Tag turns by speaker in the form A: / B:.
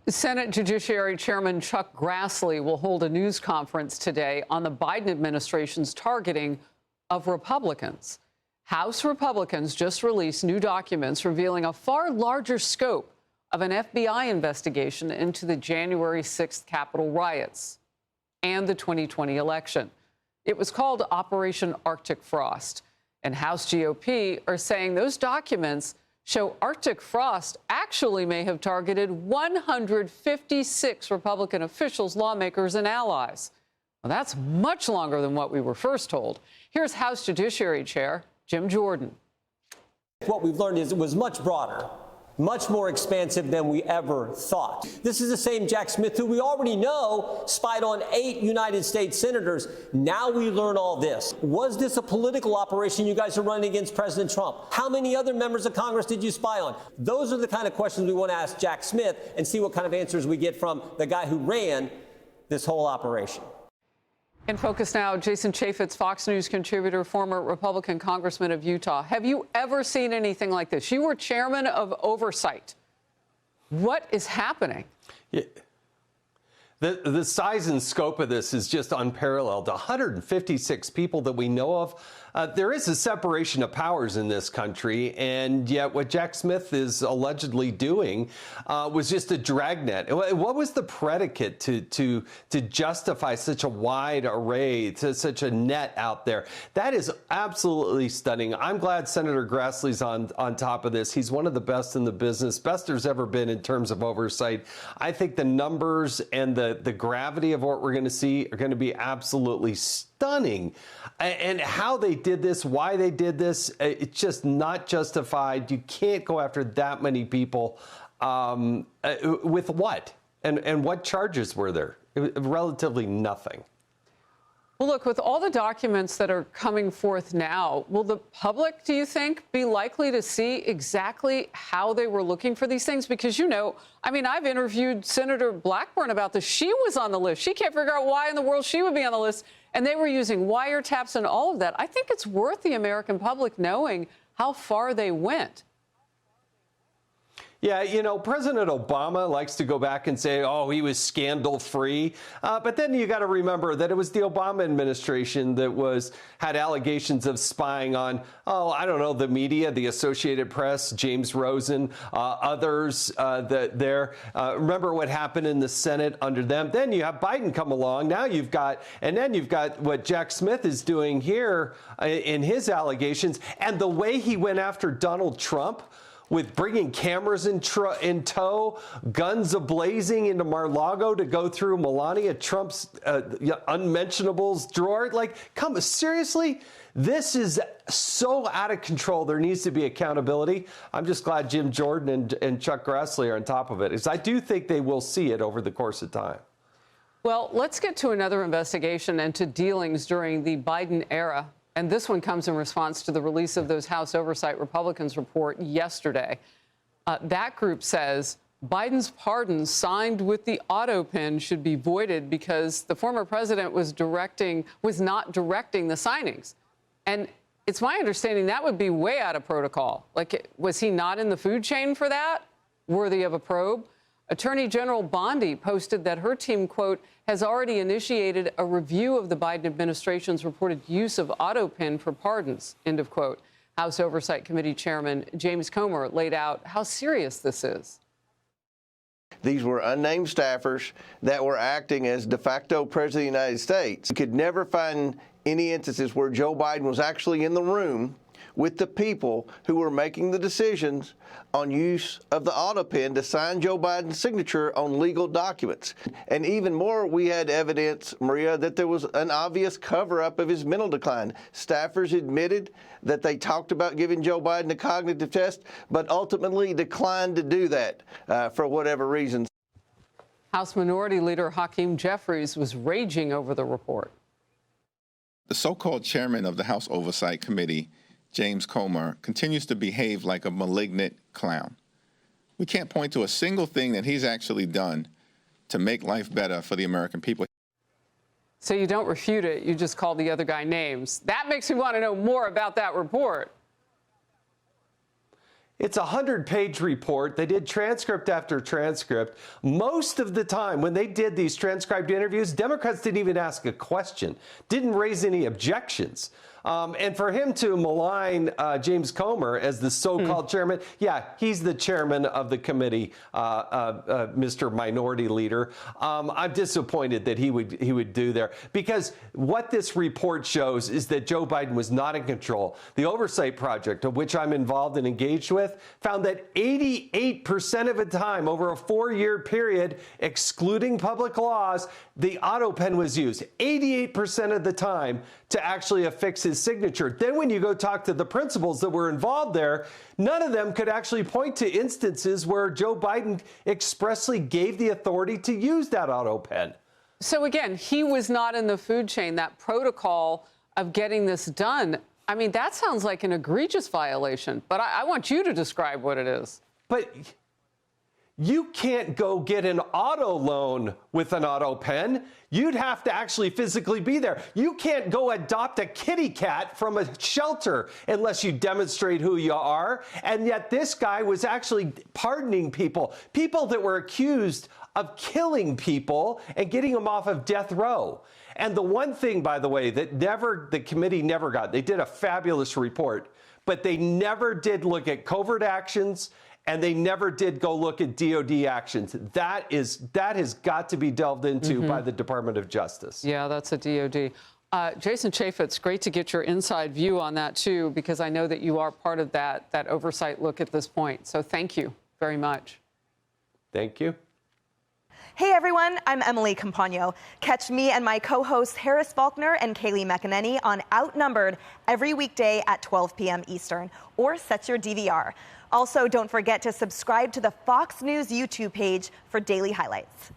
A: Senate Judiciary Chairman Chuck Grassley will hold a news conference today on the Biden administration's targeting of Republicans. House Republicans just released new documents revealing a far larger scope of an FBI investigation into the January 6th Capitol riots and the 2020 election. It was called Operation Arctic Frost, and House GOP are saying those documents show Arctic Frost actually may have targeted 156 Republican officials, lawmakers, and allies. Well, that's much longer than what we were first told. Here's House Judiciary Chair Jim Jordan.
B: What we've learned is it was much broader, much more expansive than we ever thought. This is the same Jack Smith who we already know spied on 8 United States senators. Now we learn all this. Was this a political operation you guys are running against President Trump? How many other members of Congress did you spy on? Those are the kind of questions we want to ask Jack Smith and see what kind of answers we get from the guy who ran this whole operation.
A: In focus now, Jason Chaffetz, Fox News contributor, former Republican congressman of Utah. Have you ever seen anything like this? You were chairman of oversight. What is happening?
C: Yeah. The size and scope of this is just unparalleled. 156 people that we know of. There is a separation of powers in this country, and yet what Jack Smith is allegedly doing was just a dragnet. What was the predicate to justify such a wide array, to such a net out there? That is absolutely stunning. I'm glad Senator Grassley's on top of this. He's one of the best in the business, best there's ever been in terms of oversight. I think the numbers and the gravity of what we're going to see are going to be absolutely stunning. And how they did this, why they did this, it's just not justified. You can't go after that many people. With what? And what charges were there? Relatively nothing.
A: Well, look, with all the documents that are coming forth now, will the public, do you think, be likely to see exactly how they were looking for these things? Because, you know, I mean, I've interviewed Senator Blackburn about this. She was on the list. She can't figure out why in the world she would be on the list. And they were using wiretaps and all of that. I think it's worth the American public knowing how far they went.
C: Yeah, you know, President Obama likes to go back and say, oh, he was scandal-free. But then you got to remember that it was the Obama administration that had allegations of spying on, oh, I don't know, the media, the Associated Press, James Rosen, others remember what happened in the Senate under them. Then you have Biden come along. Now you've got what Jack Smith is doing here in his allegations. And the way he went after Donald Trump, with bringing cameras in tow, guns ablazing into Mar-a-Lago to go through Melania Trump's unmentionables drawer. Like, seriously? This is so out of control. There needs to be accountability. I'm just glad Jim Jordan and Chuck Grassley are on top of it, because I do think they will see it over the course of time.
A: Well, let's get to another investigation and to dealings during the Biden era. And this one comes in response to the release of those House Oversight Republicans report yesterday. That group says Biden's pardon signed with the autopen should be voided because the former president was not directing the signings. And it's my understanding that would be way out of protocol. Like, was he not in the food chain for that? Worthy of a probe? Attorney General Bondi posted that her team, quote, has already initiated a review of the Biden administration's reported use of autopen for pardons, end of quote. House Oversight Committee Chairman James Comer laid out how serious this is.
D: These were unnamed staffers that were acting as de facto president of the United States. You could never find any instances where Joe Biden was actually in the room with the people who were making the decisions on use of the autopen to sign Joe Biden's signature on legal documents. And even more, we had evidence, Maria, that there was an obvious cover-up of his mental decline. Staffers admitted that they talked about giving Joe Biden a cognitive test, but ultimately declined to do that for whatever reason.
A: House Minority Leader Hakeem Jeffries was raging over the report.
E: The so-called chairman of the House Oversight Committee, James Comer, continues to behave like a malignant clown. We can't point to a single thing that he's actually done to make life better for the American people.
A: So you don't refute it, you just call the other guy names. That makes me want to know more about that report.
C: It's a 100-page report. They did transcript after transcript. Most of the time, when they did these transcribed interviews, Democrats didn't even ask a question, didn't raise any objections. And for him to malign James Comer as the so-called chairman, yeah, he's the chairman of the committee, Mr. Minority Leader. I'm disappointed that he would do there, because what this report shows is that Joe Biden was not in control. The Oversight Project, of which I'm involved and engaged with, found that 88% of the time over a 4-year period, excluding public laws, the autopen was used 88% of the time to actually affix his signature. Then when you go talk to the principals that were involved there, none of them could actually point to instances where Joe Biden expressly gave the authority to use that autopen.
A: So again, he was not in the food chain, that protocol of getting this done. I mean, that sounds like an egregious violation, but I want you to describe what it is.
C: But you can't go get an auto loan with an auto pen. You'd have to actually physically be there. You can't go adopt a kitty cat from a shelter unless you demonstrate who you are. And yet this guy was actually pardoning people that were accused of killing people and getting them off of death row. And the one thing, by the way, that the committee never got, they did a fabulous report, but they never did look at covert actions, and they never did go look at DOD actions. That has got to be delved into by the Department of Justice.
A: Yeah, that's a DOD. Jason Chaffetz, great to get your inside view on that, too, because I know that you are part of that oversight look at this point. So thank you very much.
C: Thank you.
F: Hey everyone, I'm Emily Campagno. Catch me and my co-hosts Harris Faulkner and Kaylee McEnany on Outnumbered every weekday at 12 p.m. Eastern, or set your DVR. Also, don't forget to subscribe to the Fox News YouTube page for daily highlights.